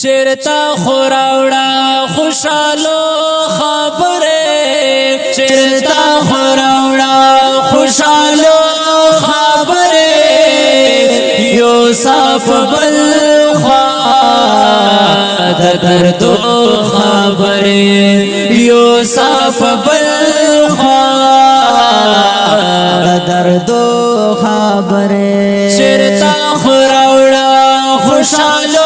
چرتا خوراوڑا خوشالو خبره چرتا خوراوڑا خوشالو خبره یوسف بل خواد دردو خبره یوسف بل خواد دردو خبره چرتا خوراوڑا خوشالو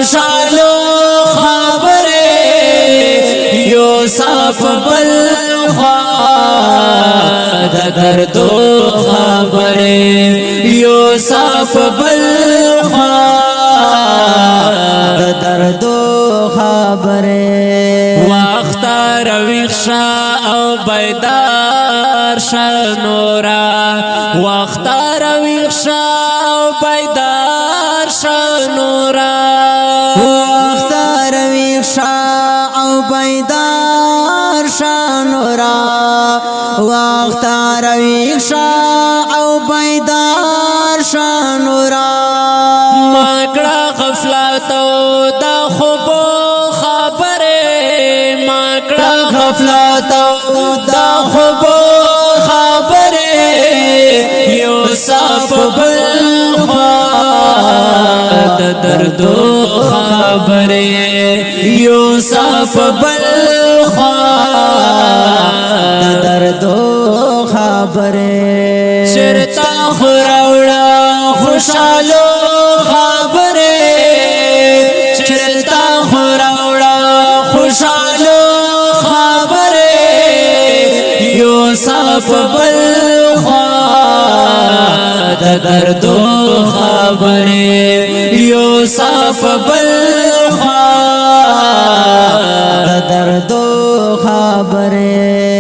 خوشالو خبره یوسف بل خواد دردو خبره یوسف بل خواد دردو خبره وقت رویخشا او بیدار شنورا وقت رویخشا او بیدار شنورا بیدار شانورا وقت رویشا او بیدار شانورا ماکڑا غفلاتو دا خوبو خبره ماکڑا غفلاتو دا خوبو خبره یوسف بالخواد دردو خبره یوسف بالخواد دردو خبره چرتا خوراوڑا خوشالو خبره چرتا خوراوڑا خوشالو خبره یوسف بالخواد دردو خبره یوسف بالخواد دردو خبره